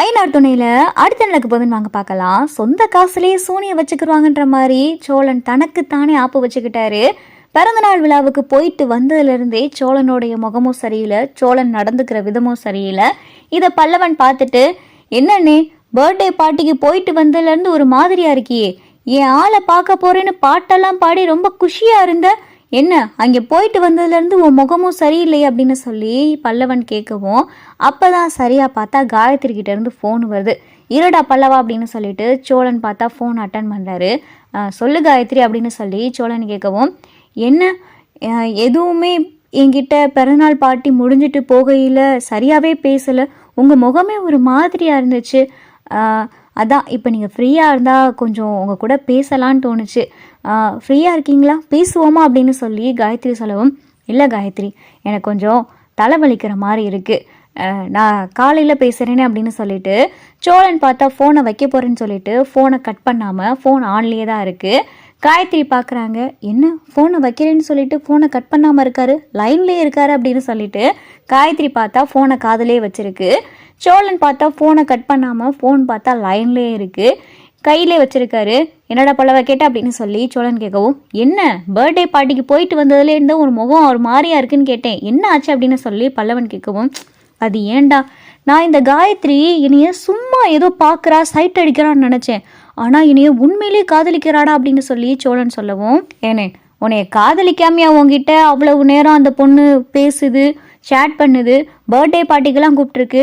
ஐநார் துணையில் அடுத்த நடக்க போதுன்னு வாங்க பார்க்கலாம். சொந்த காசுலேயே சூனியை வச்சுக்கிடுவாங்கன்ற மாதிரி சோழன் தனக்குத்தானே ஆப்பு வச்சுக்கிட்டாரு. பிறந்தநாள் விழாவுக்கு போயிட்டு வந்ததுலேருந்தே சோழனுடைய முகமும் சரியில்லை, சோழன் நடந்துக்கிற விதமும் சரியில்லை. இதை பல்லவன் பார்த்துட்டு, என்னன்னே பர்த்டே பார்ட்டிக்கு போயிட்டு வந்ததுலேருந்து ஒரு மாதிரியா இருக்கியே, என் ஆளை பார்க்க போறேன்னு பாட்டெல்லாம் பாடி ரொம்ப குஷியா இருந்த, என்ன அங்கே போயிட்டு வந்ததுலேருந்து உன் முகமும் சரியில்லையே அப்படின்னு சொல்லி பல்லவன் கேட்கவும், அப்போதான் சரியாக பார்த்தா காயத்ரி கிட்ட இருந்து ஃபோன் வருது. இருடா பல்லவா அப்படின்னு சொல்லிட்டு சோழன் பார்த்தா ஃபோன் அட்டன் பண்ணுறாரு. சொல்லு காயத்ரி அப்படின்னு சொல்லி சோழன் கேட்கவும், என்ன எதுவுமே என்கிட்ட பிறந்தநாள் பார்ட்டி முடிஞ்சிட்டு போகையில் சரியாகவே பேசலை, உங்கள் முகமே ஒரு மாதிரியாக இருந்துச்சு, அதான் இப்போ நீங்கள் ஃப்ரீயாக இருந்தால் கொஞ்சம் உங்கள் கூட பேசலான்னு தோணுச்சு, ஃப்ரீயாக இருக்கீங்களா, பேசுவோமா அப்படின்னு சொல்லி காயத்ரி சொல்லவும், இல்லை காயத்ரி எனக்கு கொஞ்சம் தலைவலிக்கிற மாதிரி இருக்குது, நான் காலையில் பேசுகிறேனே அப்படின்னு சொல்லிட்டு சோழன் பார்த்தா ஃபோனை வைக்க போகிறேன்னு சொல்லிட்டு ஃபோனை கட் பண்ணாமல் ஃபோன் ஆன்லேயே தான் இருக்குது. காயத்ரி பார்க்குறாங்க, என்ன ஃபோனை வைக்கிறேன்னு சொல்லிட்டு ஃபோனை கட் பண்ணாமல் இருக்காரு, லைன்லேயே இருக்காரு அப்படின்னு சொல்லிட்டு காயத்ரி பார்த்தா ஃபோனை காதலே வச்சுருக்கு. சோழன் பார்த்தா ஃபோனை கட் பண்ணாமல் ஃபோன் பார்த்தா லைன்லேயே இருக்குது, கையிலே வச்சுருக்காரு. என்னடா பல்லவ கேட்ட அப்படின்னு சொல்லி சோழன் கேட்கவும், என்ன பர்த்டே பார்ட்டிக்கு போயிட்டு வந்ததுலேருந்து ஒரு முகம் ஒரு மாதிரியா இருக்குன்னு கேட்டேன், என்ன ஆச்சு அப்படின்னு சொல்லி பல்லவன் கேட்கவும், அது ஏண்டா நான் இந்த காயத்ரி என்னைய சும்மா ஏதோ பார்க்குறா சைட் அடிக்கிறான்னு நினச்சேன், ஆனால் என்னைய உண்மையிலேயே காதலிக்கிறாடா அப்படின்னு சொல்லி சோழன் சொல்லவும், ஏனே உன்னைய காதலிக்காமையா உங்ககிட்ட அவ்வளவு நேரம் அந்த பொண்ணு பேசுது, சேட் பண்ணுது, பர்த்டே பார்ட்டிக்கெல்லாம் கூப்பிட்ருக்கு,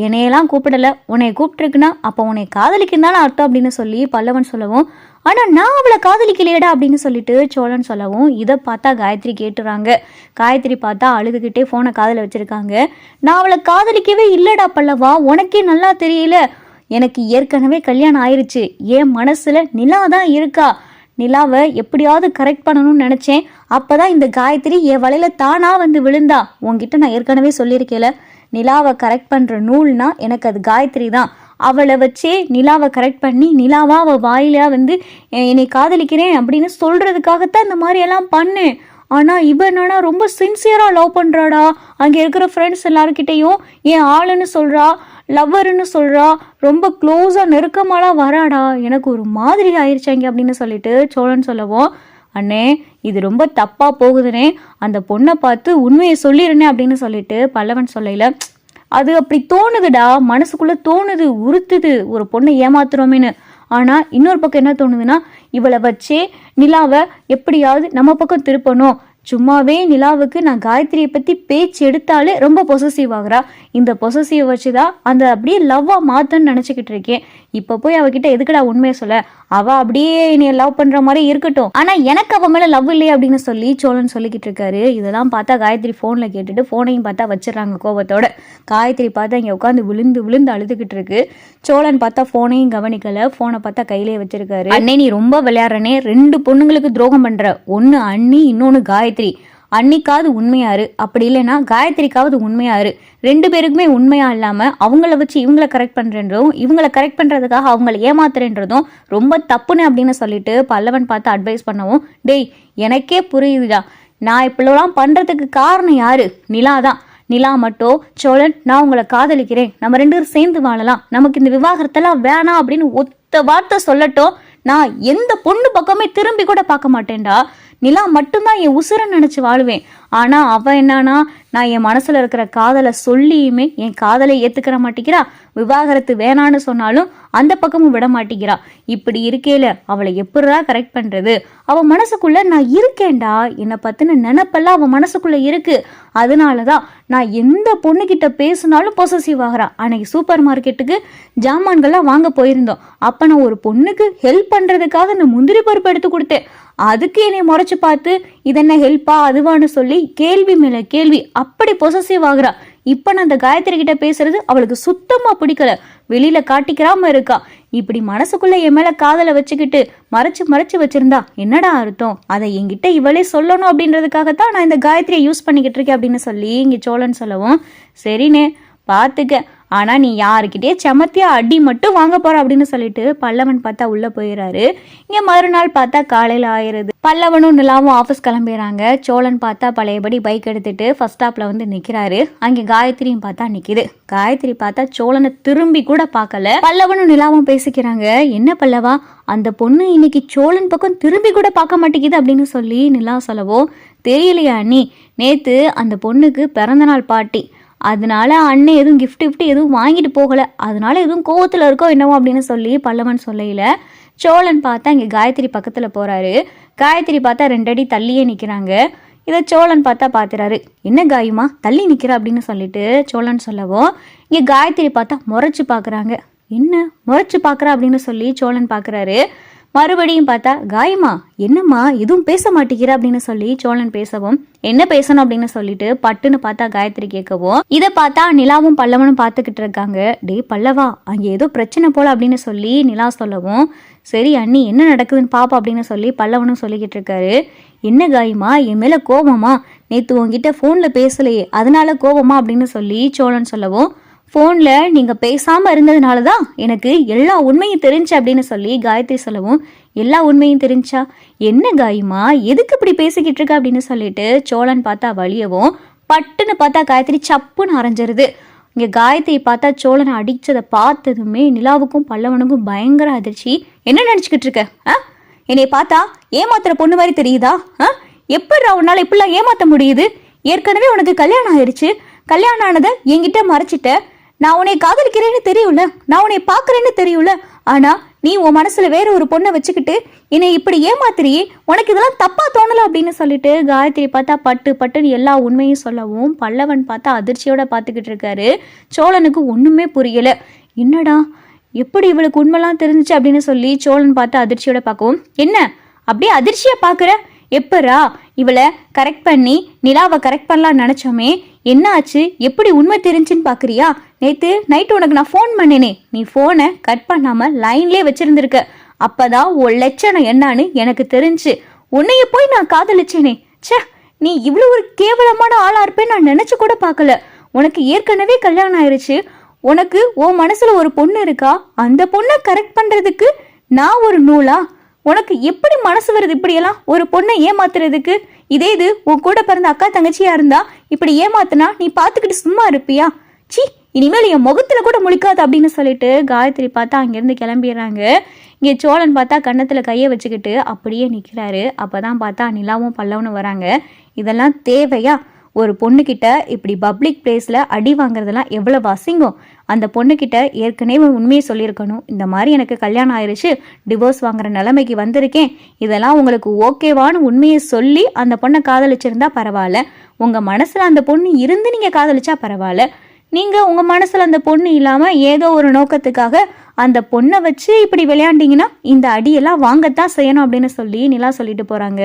என்னையெல்லாம் கூப்பிடலை, உன்னைய கூப்பிட்ருக்குன்னா அப்போ உன்னை காதலிக்குன்னு அர்த்தம் அப்படின்னு சொல்லி பல்லவன் சொல்லவும், ஆனால் நான் அவளை காதலிக்கலையடா அப்படின்னு சொல்லிட்டு சோழன் சொல்லவும், இதை பார்த்தா காயத்ரி கேட்டுறாங்க. காயத்ரி பார்த்தா அழுதுகிட்டே ஃபோனை காதில் வச்சுருக்காங்க. நான் அவளை காதலிக்கவே இல்லைடா பல்லவா, உனக்கே நல்லா தெரியல, எனக்கு ஏற்கனவே கல்யாணம் ஆயிடுச்சு, என் மனசில் நிலா தான் இருக்கா, நிலாவை எப்படியாவது கரெக்ட் பண்ணணும்னு நினச்சேன், அப்போ தான் இந்த காயத்ரி என் வலையில் தானாக வந்து விழுந்தா, உங்ககிட்ட நான் ஏற்கனவே சொல்லியிருக்கேல, நிலாவை கரெக்ட் பண்ணுற நூல்னா எனக்கு அது காயத்ரி தான், அவளை வச்சே நிலாவை கரெக்ட் பண்ணி நிலாவா அவள் வாயிலா வந்து என்னை காதலிக்கிறேன் அப்படின்னு சொல்கிறதுக்காகத்தான் இந்த மாதிரியெல்லாம் பண்ணேன், ஆனால் இவன் என்னன்னா ரொம்ப சின்சியராக லவ் பண்ணுறாடா, அங்கே இருக்கிற ஃப்ரெண்ட்ஸ் எல்லாருக்கிட்டையும் என் ஆளுன்னு சொல்கிறா, லவ்வருன்னு சொல்கிறா, ரொம்ப க்ளோஸாக நெருக்கமாலாம் வராடா, எனக்கு ஒரு மாதிரி ஆயிடுச்சாங்க அப்படின்னு சொல்லிட்டு சோழன் சொல்லவும், அண்ணே இது ரொம்ப தப்பாக போகுதுனே, அந்த பொண்ணை பார்த்து உண்மையை சொல்லிடுனே அப்படின்னு சொல்லிட்டு பல்லவன் சொல்லையில், அது அப்படி தோணுதுடா, மனசுக்குள்ளே தோணுது, உறுத்துது ஒரு பொண்ணை ஏமாத்துறோமேனு, ஆனால் இன்னொரு பக்கம் என்ன தோணுதுன்னா, இவளை வச்சே நிலாவை எப்படியாவது நம்ம பக்கம் திருப்பணும், சும்மாவே நிலாவுக்கு நான் காயத்ரியை பற்றி பேச்சு எடுத்தாலே ரொம்ப பொசசிவ் ஆகுறா, இந்த பொசசிவை வச்சு தான் அந்த அப்படியே லவ்வாக மாற்றன்னு நினச்சிக்கிட்டு இருக்கேன், இப்போ போய் அவகிட்ட எதுக்குடா உண்மையை சொல்ல, அவள் அப்படியே என்னைய லவ் பண்ணுற மாதிரி இருக்கட்டும், ஆனால் எனக்கு அவன் மேலே லவ் இல்லையே அப்படின்னு சொல்லி சோழன் சொல்லிக்கிட்டு இருக்காரு. இதெல்லாம் பார்த்தா காயத்ரி ஃபோனில் கேட்டுட்டு ஃபோனையும் பார்த்தா வச்சிடறாங்க கோபத்தோட. காயத்ரி பார்த்தா இங்கே உட்காந்து விழுந்து விழுந்து அழுதுகிட்டு இருக்கு. சோழன் பார்த்தா ஃபோனையும் கவனிக்கலை, ஃபோனை பார்த்தா கையிலே வச்சிருக்காரு. அண்ணே நீ ரொம்ப விளையாடுறனே, 2 பொண்ணுங்களுக்கு துரோகம் பண்ணுற, ஒன்று அண்ணி இன்னொன்று காயத்ரி, அன்னிக்காவது உண்மையாரு, அப்படி இல்லைன்னா காயத்ரிக்காவது உண்மையாரு, 2 பேருக்குமே உண்மையா இல்லாம அவங்கள வச்சு இவங்களை கரெக்ட் பண்றதும் இவங்களை கரெக்ட் பண்றதுக்காக அவங்களை ஏமாத்துறன்றதும் ரொம்ப தப்புன்னு அப்படின்னு சொல்லிட்டு பல்லவன் பார்த்து அட்வைஸ் பண்ணவும், டேய் எனக்கே புரியுதுடா, நான் இப்பெல்லாம் பண்றதுக்கு காரணம் யாரு, நிலா தான், நிலா மட்டும் சோழன் நான் உங்களை காதலிக்கிறேன், நம்ம 2 பேரும் சேர்ந்து வாழலாம், நமக்கு இந்த விவாகரத்தெல்லாம் வேணாம் அப்படின்னு ஒத்த வார்த்தை சொல்லட்டும், நான் எந்த பொண்ணு பக்கமே திரும்பி கூட பார்க்க மாட்டேன்டா, நிலா மட்டும்தான் என் உசுரன்னு நினச்சி வாழுவேன், ஆனால் அவள் என்னன்னா நான் என் மனசில் இருக்கிற காதலை சொல்லியுமே என் காதலை ஏற்றுக்கிற மாட்டேங்கிறா, விவாகரத்து வேணான்னு சொன்னாலும் அந்த பக்கமும் விட மாட்டேங்கிறா, இப்படி இருக்கேல அவளை எப்படிடா கரெக்ட் பண்ணுறது, அவள் மனசுக்குள்ளே நான் இருக்கேன்டா, என்னை பற்றின நினப்பெல்லாம் அவள் மனசுக்குள்ளே இருக்குது, அதனால தான் நான் எந்த பொண்ணுக்கிட்ட பேசினாலும் பொசசிவ் ஆகிறா. அன்னைக்கு சூப்பர் மார்க்கெட்டுக்கு ஜாமான்கள்லாம் வாங்க போயிருந்தோம், அப்போ நான் ஒரு பொண்ணுக்கு ஹெல்ப் பண்ணுறதுக்காக இந்த முந்திரி பருப்பு எடுத்து கொடுத்தேன், அதுக்கு என்னை முறைச்சு பார்த்து இதென்ன ஹெல்ப்பா அதுவான்னு சொல்லி கேள்வி மேல கேள்வி அப்படி பொசசிவ் ஆகுறா. இப்ப நான் அந்த காயத்ரி கிட்ட பேசுறது அவளுக்கு சுத்தமா பிடிக்கல, வெளியில காட்டிக்கிறாம இருக்கா, இப்படி மனசுக்குள்ள என் மேல காதலை வச்சுக்கிட்டு மறைச்சு மறைச்சு வச்சிருந்தா என்னடா அர்த்தம், அதை என்கிட்ட இவளே சொல்லணும் அப்படின்றதுக்காகத்தான் நான் இந்த காயத்ரியை யூஸ் பண்ணிக்கிட்டு இருக்கேன் அப்படின்னு சொல்லி இங்க சோழன் சொல்லவும், சரினே பார்த்துக்க, ஆனால் நீ யாருக்கிட்டே செமத்தியா அடி மட்டும் வாங்க போற அப்படின்னு சொல்லிட்டு பல்லவன் பார்த்தா உள்ளே போயிடுறாரு. இங்கே மறுநாள் பார்த்தா காலையில் ஆயிடுது. பல்லவனும் நிலாவும் ஆஃபீஸ் கிளம்பிடுறாங்க. சோழன் பார்த்தா பழையபடி பைக் எடுத்துட்டு ஃபர்ஸ்ட் ஸ்டாப்ல வந்து நிற்கிறாரு. அங்கே காயத்ரியும் பார்த்தா நிற்கிது. காயத்ரி பார்த்தா சோழனை திரும்பி கூட பார்க்கல. பல்லவனும் நிலாவும் பேசிக்கிறாங்க. என்ன பல்லவா, அந்த பொண்ணு இன்னைக்கு சோழன் பக்கம் திரும்பி கூட பார்க்க மாட்டேங்குது அப்படின்னு சொல்லி நிலா சொல்லவோ, தெரியலையா நீ, நேத்து அந்த பொண்ணுக்கு பிறந்தநாள் பார்ட்டி, அதனால அண்ணன் எதுவும் கிஃப்ட் எதுவும் வாங்கிட்டு போகல, அதனால எதுவும் கோவத்தில் இருக்கோ என்னவோ அப்படின்னு சொல்லி பல்லவன் சொல்லையில சோழன் பார்த்தா இங்கே காயத்ரி பக்கத்தில் போறாரு. காயத்ரி பார்த்தா 2 அடி தள்ளியே நிற்கிறாங்க. இதை சோழன் பார்த்தா பார்த்துறாரு. என்ன காயுமா தள்ளி நிற்கிற அப்படின்னு சொல்லிட்டு சோழன் சொல்லவோ, இங்கே காயத்ரி பார்த்தா முறைச்சு பார்க்குறாங்க. என்ன முறைச்சு பார்க்குறா அப்படின்னு சொல்லி சோழன் பார்க்குறாரு. மறுபடியும் பார்த்தா காயமா என்னம்மா எதுவும் பேச மாட்டேங்கிற அப்படின்னு சொல்லி சோழன் பேசவும், என்ன பேசணும் அப்படின்னு சொல்லிட்டு பட்டுன்னு பார்த்தா காயத்ரி கேட்கவும், இதை பார்த்தா நிலாவும் பல்லவனும் பார்த்துக்கிட்டு இருக்காங்க. டே பல்லவா, அங்கே ஏதோ பிரச்சனை போல அப்படின்னு சொல்லி நிலா சொல்லவும், சரி அண்ணி என்ன நடக்குதுன்னு பாப்பா அப்படின்னு சொல்லி பல்லவனும் சொல்லிக்கிட்டு இருக்காரு. என்ன காயமா, என் மேல கோபமா, நேற்று உங்ககிட்ட ஃபோனில் பேசலையே அதனால கோபமா அப்படின்னு சொல்லி சோழன் சொல்லவும், ஃபோனில் நீங்கள் பேசாமல் இருந்ததுனால தான் எனக்கு எல்லா உண்மையும் தெரிஞ்சு அப்படின்னு சொல்லி காயத்ரி சொல்லவும், எல்லா உண்மையும் தெரிஞ்சா என்ன காயுமா, எதுக்கு இப்படி பேசிக்கிட்டு இருக்க அப்படின்னு சொல்லிட்டு சோழன் பார்த்தா வலியவும், பட்டுன்னு பார்த்தா காயத்ரி சப்புன்னு அரைஞ்சிருது. இங்கே காயத்ரி பார்த்தா சோழனை அடித்ததை பார்த்ததுமே நிலாவுக்கும் பல்லவனுக்கும் பயங்கர அதிர்ச்சி. என்ன நினச்சிக்கிட்டு இருக்க? என்னை பார்த்தா ஏமாத்துற பொண்ணு மாதிரி தெரியுதா? எப்படி உன்னால் இப்படிலாம் ஏமாற்ற முடியுது? ஏற்கனவே உனக்கு கல்யாணம் ஆயிடுச்சு. கல்யாணம் ஆனதை என்கிட்ட மறைச்சிட்ட. நான் உன்னை காதலிக்கிறேன்னு தெரியும்ல, நான் உன்னை பார்க்குறேன்னு தெரியும்ல, ஆனால் நீ உன் மனசில் வேற ஒரு பொண்ணை வச்சுக்கிட்டு என்னை இப்படி ஏமாத்துறியே, உனக்கு இதெல்லாம் தப்பாக தோணலை அப்படின்னு சொல்லிட்டு காயத்ரி பார்த்தா பட்டுன்னு எல்லா உண்மையும் சொல்லவும், பல்லவன் பார்த்தா அதிர்ச்சியோட பார்த்துக்கிட்டு இருக்காரு. சோழனுக்கு ஒன்றுமே புரியலை. என்னடா எப்படி இவளுக்கு உண்மைலாம் தெரிஞ்சிச்சு அப்படின்னு சொல்லி சோழன் பார்த்து அதிர்ச்சியோட பார்க்கவும், என்ன அப்படியே அதிர்ச்சியாக பார்க்குற, எப்பரா இவளை கரெக்ட் பண்ணி நிலாவை கரெக்ட் பண்ணலாம் நினச்சோமே, என்ன ஆச்சு, எப்படி உண்மை தெரிஞ்சுன்னு பார்க்குறியா? நேற்று நைட்டு உனக்கு நான் ஃபோன் பண்ணினே, நீ ஃபோனை கட் பண்ணாமல் லைன்லேயே வச்சுருந்துருக்க. அப்போதான் உன் லட்சணம் என்னான்னு எனக்கு தெரிஞ்சு உன்னைய போய் நான் காதலிச்சேனே. சே, நீ இவ்வளோ ஒரு கேவலமான ஆளாக இருப்பேன்னு நான் நினச்சி கூட பார்க்கல. உனக்கு ஏற்கனவே கல்யாணம் ஆயிடுச்சு. உனக்கு உன் மனசில் ஒரு பொண்ணு இருக்கா, அந்த பொண்ணை கரெக்ட் பண்ணுறதுக்கு நான் ஒரு நூலா? உனக்கு எப்படி மனசு வருது இப்படியெல்லாம் ஒரு பொண்ணை ஏமாத்துறதுக்கு? இதே இது உன் கூட பிறந்த அக்கா தங்கச்சியா இருந்தா இப்படி ஏமாத்துனா நீ பார்த்துக்கிட்டு சும்மா இருப்பியா? சி, இனிமேல் என் முகத்துல கூட முழிக்காது அப்படின்னு சொல்லிட்டு காயத்ரி பார்த்தா அங்கேருந்து கிளம்பிடுறாங்க. இங்கே சோழன் பார்த்தா கன்னத்தில் கையை வச்சுக்கிட்டு அப்படியே நிற்கிறாரு. அப்போதான் பார்த்தா நிலாவும் பல்லவனும் வராங்க. இதெல்லாம் தேவையா? ஒரு பொண்ணுக்கிட்ட இப்படி பப்ளிக் பிளேஸில் அடி வாங்குறதெல்லாம் எவ்வளவு அசிங்கம். அந்த பொண்ணுக்கிட்ட ஏற்கனவே உண்மையை சொல்லியிருக்கணும். இந்த மாதிரி எனக்கு கல்யாணம் ஆயிடுச்சு, டிவோர்ஸ் வாங்குற நிலைமைக்கு வந்திருக்கேன், இதெல்லாம் உங்களுக்கு ஓகேவான்னு உண்மையை சொல்லி அந்த பொண்ணை காதலிச்சிருந்தா பரவாயில்ல. உங்கள் மனசில் அந்த பொண்ணு இருந்து நீங்கள் காதலிச்சா பரவாயில்ல. நீங்கள் உங்கள் மனசில் அந்த பொண்ணு இல்லாமல் ஏதோ ஒரு நோக்கத்துக்காக அந்த பொண்ணை வச்சு இப்படி விளையாண்டிங்கன்னா இந்த அடியெல்லாம் வாங்கத்தான் செய்யணும் அப்படின்னு சொல்லி நிலா சொல்லிட்டு போகிறாங்க.